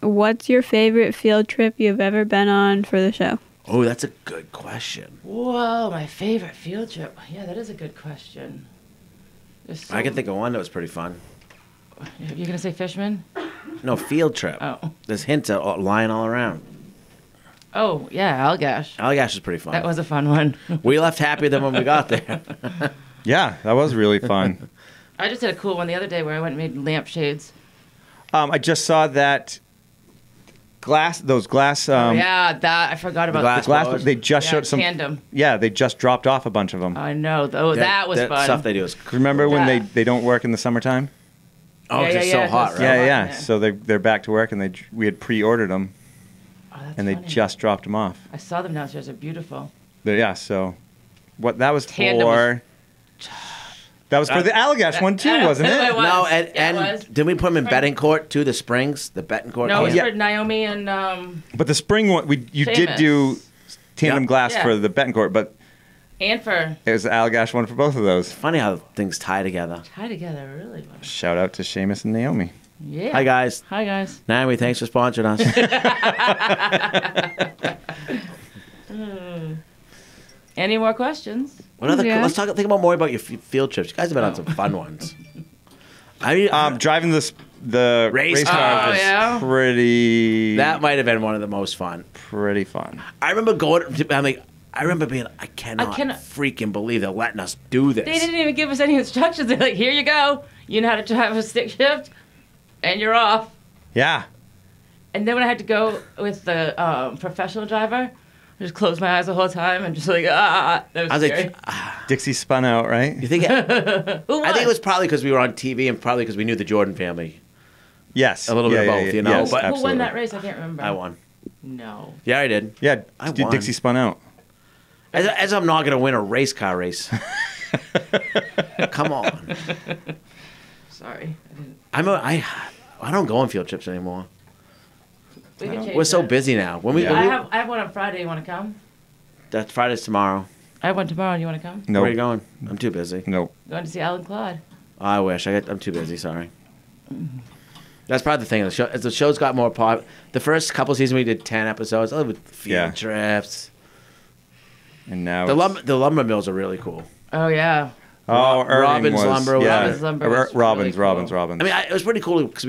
What's your favorite field trip you've ever been on for the show? Oh, that's a good question. Whoa, my favorite field trip. Yeah, that is a good question. I can think of one that was pretty fun. You're gonna say Fishman? No, field trip. Oh. There's hints lying all around. Oh yeah, Allagash. Allagash is pretty fun. That was a fun one. We left happier than when we got there. Yeah, that was really fun. I just did a cool one the other day where I went and made lampshades. I just saw that those glass. Yeah, that I forgot about. glass The glass. blowers. They just showed some. tandem. Yeah, they just dropped off a bunch of them. I know. That was fun. Stuff they do is Remember when Yeah. they don't work in the summertime? oh, it's just so hot, right? Yeah, hot, yeah. yeah. So they're back to work, and we had pre-ordered them, Oh, that's and they funny. just dropped them off. I saw them downstairs. They're beautiful. Yeah. So, what that was Tandem for? That was for the Allagash one too, wasn't It it? was. No, Yeah, it was. didn't we put them in Bettencourt too? The springs, the Bettencourt. No, it was yeah. for Naomi and But the spring one, you did Famous. do tandem Yeah. glass Yeah. for the Bettencourt, but And for It was Allagash won for both of those. Funny how things tie together. tie together, really. Well. Shout out to Seamus and Naomi. Yeah. Hi, guys. Hi, guys. Naomi, thanks for sponsoring us. Any more questions? Yeah. Let's think about more about your field trips. You guys have been on some fun ones. I mean, Driving the race car Oh, was yeah. pretty. that might have been one of the most fun. pretty fun. I remember I remember being, I cannot freaking believe they're letting us do this. They didn't even give us any instructions. They're like, here you go. You know how to drive a stick shift, and you're off. Yeah. And then when I had to go with the professional driver, I just closed my eyes the whole time and just like, That was I was scary. like, Dixie spun out, right? you think? Who I won? think it was probably because we were on TV and probably because we knew the Jordan family. Yes. A little bit of both, you know, Yes, but- Who won absolutely. that race? I can't remember. I won. No. Yeah, I did. Yeah, I dude, won. Dixie spun out. As I'm not going to win a race car race. Come on. Sorry. I don't go on field trips anymore. We can change We're so that. busy now. When we, Yeah. when we I have one on Friday. You want to come? that's Friday's tomorrow. I have one tomorrow. You want to come? No. Where are you going? I'm too busy. No. Going to see Alan Claude. I wish. I'm too busy. Sorry. That's probably the thing. The show, as the show's got more pop. The first couple seasons we did 10 episodes. With field Yeah. trips. And now The lumber mills are really cool. Oh yeah. Irving Robbins was, Lumber, Yeah. Robbins Lumber was Robbins, really cool. I mean, it was pretty cool because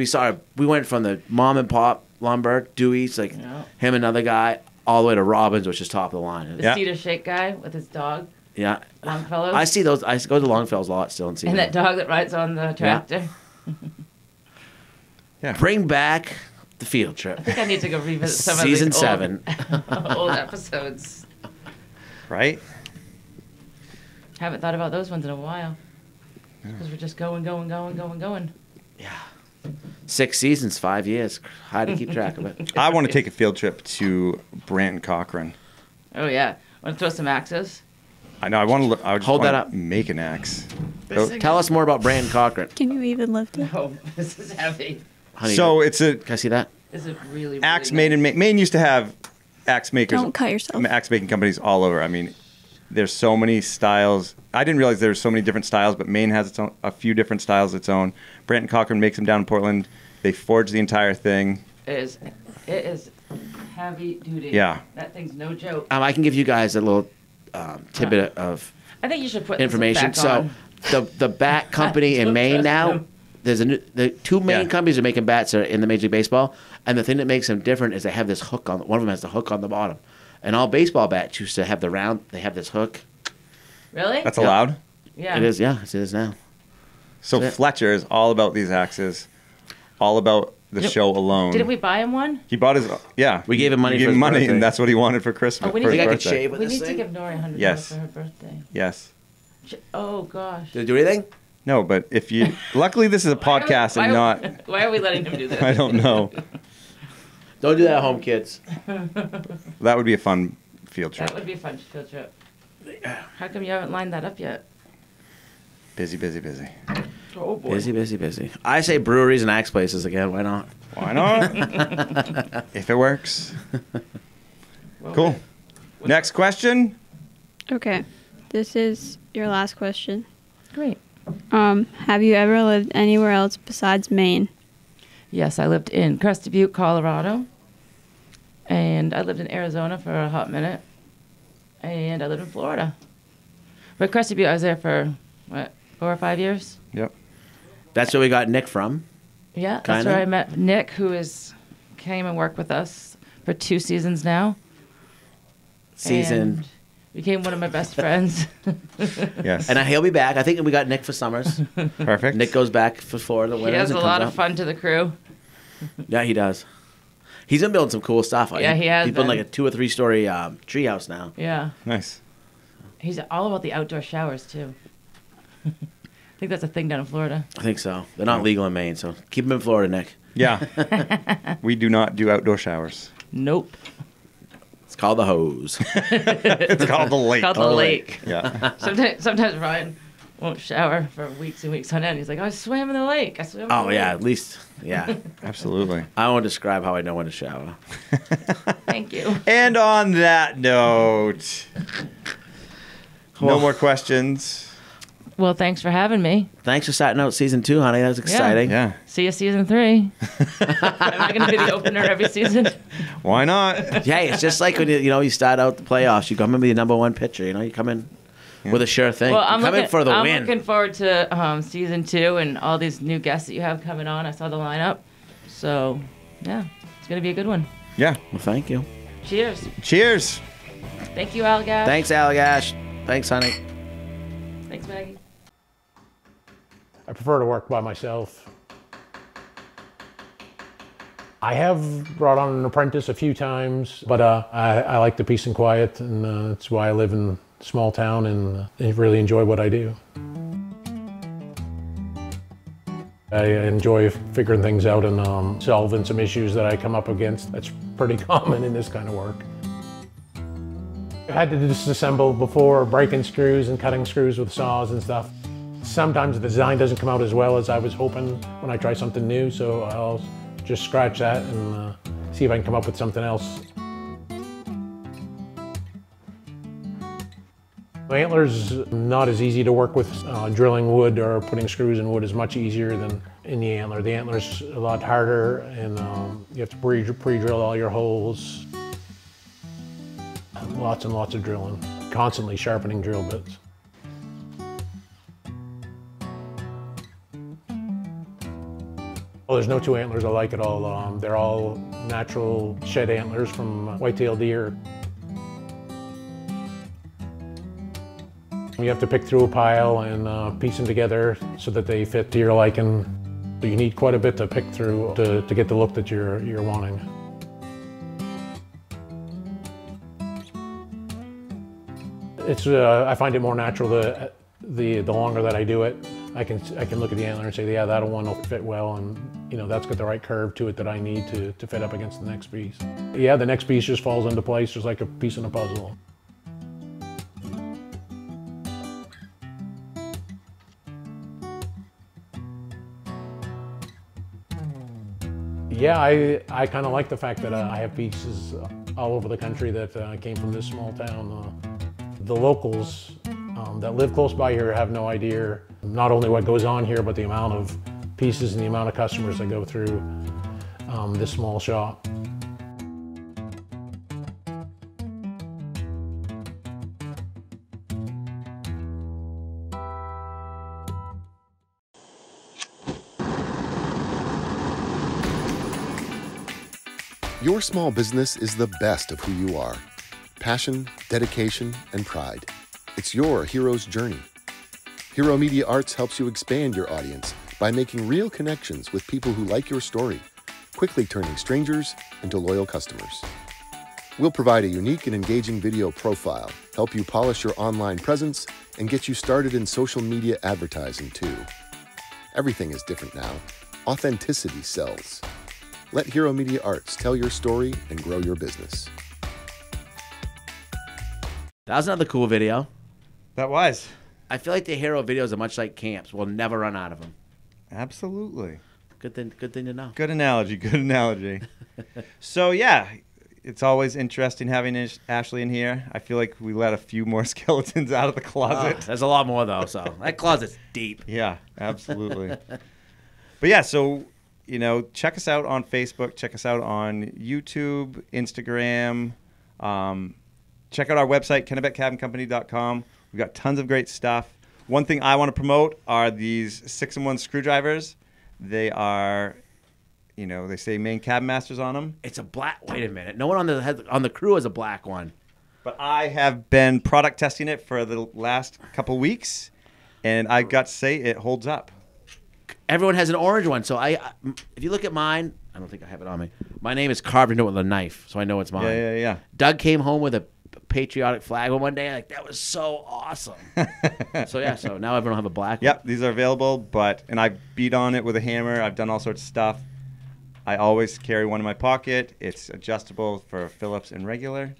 we went from the mom and pop lumber, Dewey's, like Yeah. him, another guy, all the way to Robbins, which is top of the line. The Yeah. Cedar Shake guy with his dog, Yeah. Longfellow. I see those. I go to Longfellow's a lot still and see and them. that dog that rides on the tractor. Bring back the field trip. I think I need to go revisit some Season of these 7. old episodes. Right? Haven't thought about those ones in a while. Because we're just going. Yeah. 6 seasons, 5 years. Hard to keep track of it. I want to take a field trip to Brant and Cochrane. Oh yeah. Want to throw some axes? I know. I just Hold that wanna up. Make an axe. Tell us more about Brandon Cochran. Can you even lift it? Oh, this is heavy. Honey, So it's a can I see that? This is really axe nice. made in Maine. Maine used to have axe makers. Don't cut yourself. Axe making companies all over. I mean, there's so many styles. I didn't realize there's so many different styles, but Maine has its own, a few different styles of its own. Brant and Cochrane makes them down in Portland. They forge the entire thing. It is heavy duty. Yeah. That thing's no joke. I can give you guys a little tidbit of I think you should put information. This back So on. the bat company in don't Maine trust now, them. there's the two main Yeah. companies are making bats that are in the Major League Baseball, and the thing that makes them different is they have this hook on. One of them has the hook on the bottom, and all baseball bats used to have the round. They have this hook. Really? That's allowed. yeah. It is, yeah, it is now. So That's it. Fletcher is all about these axes, all about the show alone. Didn't we buy him one? He bought his. Yeah. We gave him money We gave for him his money, birthday. and that's what he wanted for Christmas. Oh, we for need his to- I birthday. could shave with We this need to thing. give Nori $100 Yes. for her birthday. Yes. Oh gosh. Did it do anything? No, but if you. Luckily, this is a podcast and not. Why are we letting him do this? I don't know. Don't do that at home, kids. That would be a fun field trip. That would be a fun field trip. How come you haven't lined that up yet? Busy, busy, busy. Oh boy. Busy, busy, busy. I say breweries and axe places again. Why not? Why not? If it works. Well, Cool. Next question. Okay. This is your last question. Great. Have you ever lived anywhere else besides Maine? Yes, I lived in Crested Butte, Colorado. And I lived in Arizona for a hot minute. And I lived in Florida. But Crested Butte, I was there for, 4 or 5 years? Yep. That's where we got Nick from. Yeah, that's Kinda. where I met Nick, who came and worked with us for 2 seasons now. Season. And became one of my best friends. Yes. And he'll be back. I think we got Nick for summers. Perfect. Nick goes back for Florida. He has a lot of fun to the crew. Yeah, he does. He's been building some cool stuff. Yeah, he has He's building been. like a 2 or 3 story treehouse now. Yeah. Nice. He's all about the outdoor showers, too. I think that's a thing down in Florida. I think so. They're not legal in Maine, so keep him in Florida, Nick. Yeah. We do not do outdoor showers. Nope. It's called the hose. It's called the lake. Called the lake. Yeah. Sometimes Ryan won't shower for weeks and weeks on end. He's like, I swam in the lake. I swam in the Oh, lake. yeah, at least. Yeah. Absolutely. I won't describe how I know when to shower. Thank you. And on that note, No more questions. Well, thanks for having me. Thanks for starting out season 2, honey. That was exciting. Yeah. See you season 3. Am I going to be the opener every season? Why not? Yeah, it's just like when you start out the playoffs. You come in with your number 1 pitcher. You come in with a sure thing. Well, you come in for the I'm win. looking forward to season 2 and all these new guests that you have coming on. I saw the lineup. So, yeah, it's going to be a good one. Yeah. Well, thank you. Cheers. Cheers. Thank you, Algash. Thanks, Algash. Thanks, honey. Thanks, Maggie. I prefer to work by myself. I have brought on an apprentice a few times, but I like the peace and quiet, and that's why I live in a small town and really enjoy what I do. I enjoy figuring things out and solving some issues that I come up against. That's pretty common in this kind of work. I had to disassemble before, breaking screws and cutting screws with saws and stuff. Sometimes the design doesn't come out as well as I was hoping when I try something new, so I'll just scratch that and see if I can come up with something else. Antlers not as easy to work with. Drilling wood or putting screws in wood is much easier than in the antler. The antler's a lot harder, and you have to pre-drill all your holes. Lots and lots of drilling, constantly sharpening drill bits. Well, there's no 2 antlers alike at all. They're all natural shed antlers from white-tailed deer. You have to pick through a pile and piece them together so that they fit to your liking. So you need quite a bit to pick through to get the look that you're wanting. I find it more natural the longer that I do it. I can look at the antler and say, yeah, that one will fit well, and that's got the right curve to it that I need to fit up against the next piece. Yeah, the next piece just falls into place just like a piece in a puzzle. Yeah, I kind of like the fact that I have pieces all over the country that came from this small town. The locals that live close by here have no idea not only what goes on here, but the amount of pieces and the amount of customers that go through this small shop. Your small business is the best of who you are. Passion, dedication, and pride. It's your hero's journey. Hero Media Arts helps you expand your audience by making real connections with people who like your story, quickly turning strangers into loyal customers. We'll provide a unique and engaging video profile, help you polish your online presence, and get you started in social media advertising too. Everything is different now. Authenticity sells. Let Hero Media Arts tell your story and grow your business. That was another cool video. That was. I feel like the hero videos are much like camps. We'll never run out of them. Absolutely. Good thing to know. Good analogy. Good analogy. So, yeah, it's always interesting having Ashley in here. I feel like we let a few more skeletons out of the closet. There's a lot more, though, so that closet's deep. Yeah, absolutely. But, yeah, so, check us out on Facebook. Check us out on YouTube, Instagram. Check out our website, KennebeCabinCompany.com. We've got tons of great stuff. One thing I want to promote are these 6-in-1 screwdrivers. They are, they say Maine Cabin Masters on them. It's a black. Wait a minute. No one on the crew has a black one. But I have been product testing it for the last couple weeks, and I got to say it holds up. Everyone has an orange one. So if you look at mine, I don't think I have it on me. My name is carved into it with a knife, so I know it's mine. Yeah. Doug came home with a patriotic flag one day. That was so awesome. So now everyone will have a black one. Yep, these are available, and I beat on it with a hammer. I've done all sorts of stuff. I always carry one in my pocket. It's adjustable for Phillips and regular.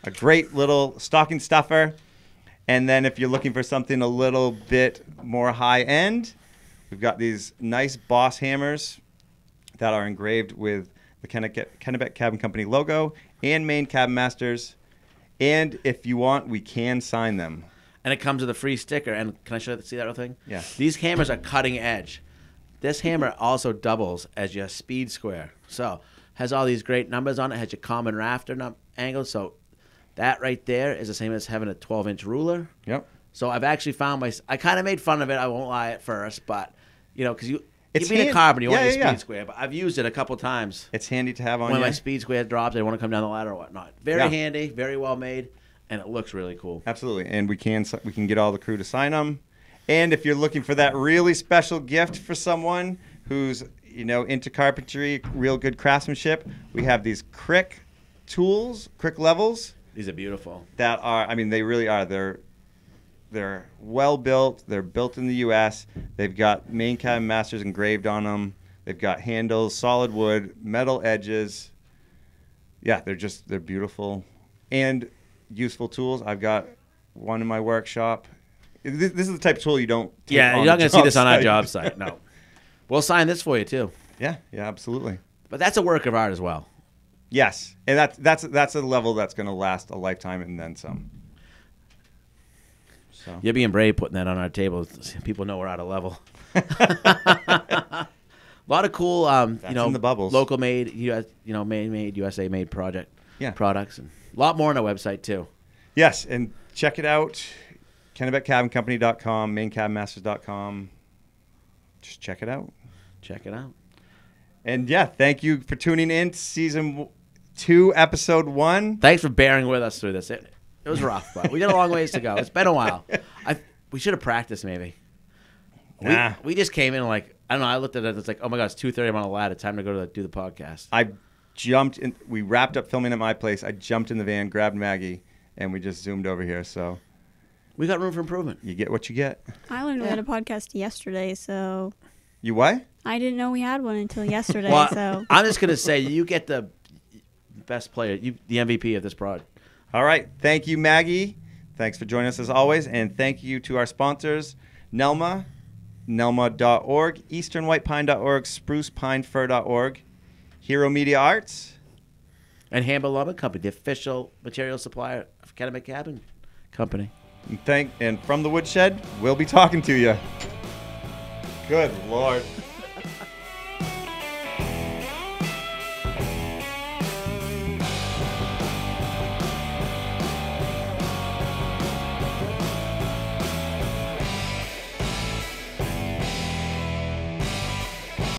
A great little stocking stuffer. And then if you're looking for something a little bit more high end, we've got these nice Boss hammers that are engraved with the Kennebec Cabin Company logo and Maine Cabin Masters. And if you want, we can sign them. and it comes with a free sticker. And can I see that real thing? Yeah. These hammers are cutting edge. This hammer also doubles as your speed square. So has all these great numbers on it. Has your common rafter angle. So that right there is the same as having a 12-inch ruler. Yep. So I've actually found I kind of made fun of it. I won't lie at first, but because it's being a carbon, you want your speed yeah. square. But I've used it a couple times. It's handy to have on when you. my speed square drops. I want to come down the ladder or whatnot. Very handy, very well made, and it looks really cool. Absolutely, and we can get all the crew to sign them. And if you're looking for that really special gift for someone who's into carpentry, real good craftsmanship, we have these Crick tools, Crick levels. These are beautiful. That are, they really are. They're well built. They're built in the U.S. They've got Maine Cabin Masters engraved on them. They've got handles, solid wood, metal edges. Yeah, they're beautiful and useful tools. I've got one in my workshop. This is the type of tool you don't. Yeah, you're not going to see this on our job site. No, we'll sign this for you too. Yeah, absolutely. But that's a work of art as well. Yes, and that's a level that's going to last a lifetime and then some. So. You're being brave putting that on our table. People know we're out of level. A lot of cool, in the bubbles. local made, Maine made, USA made products, and a lot more on our website too. Yes, and check it out. KennebeckCabinCompany.com, MaineCabinMasters.com. Just check it out. Check it out. And yeah, thank you for tuning in to season 2, episode 1. Thanks for bearing with us through this. It was rough, but we got a long ways to go. It's been a while. We should have practiced maybe. Nah. We just came in like, I don't know, I looked at it, it's like, oh my God, it's 2:30, I'm on a ladder. Time to go to do the podcast. I jumped in. We wrapped up filming at my place. I jumped in the van, grabbed Maggie, and we just zoomed over here. So we got room for improvement. You get what you get. I learned we had a podcast yesterday, so. You what? I didn't know we had one until yesterday. Well, so I'm just going to say, you get the best player, the MVP of this prod. All right. Thank you, Maggie. Thanks for joining us as always. And thank you to our sponsors, Nelma, nelma.org, easternwhitepine.org, sprucepinefir.org, Hero Media Arts, and Hamble Lumber Company, the official material supplier of Kennebec Cabin Company. And from the Woodshed, we'll be talking to you. Good Lord.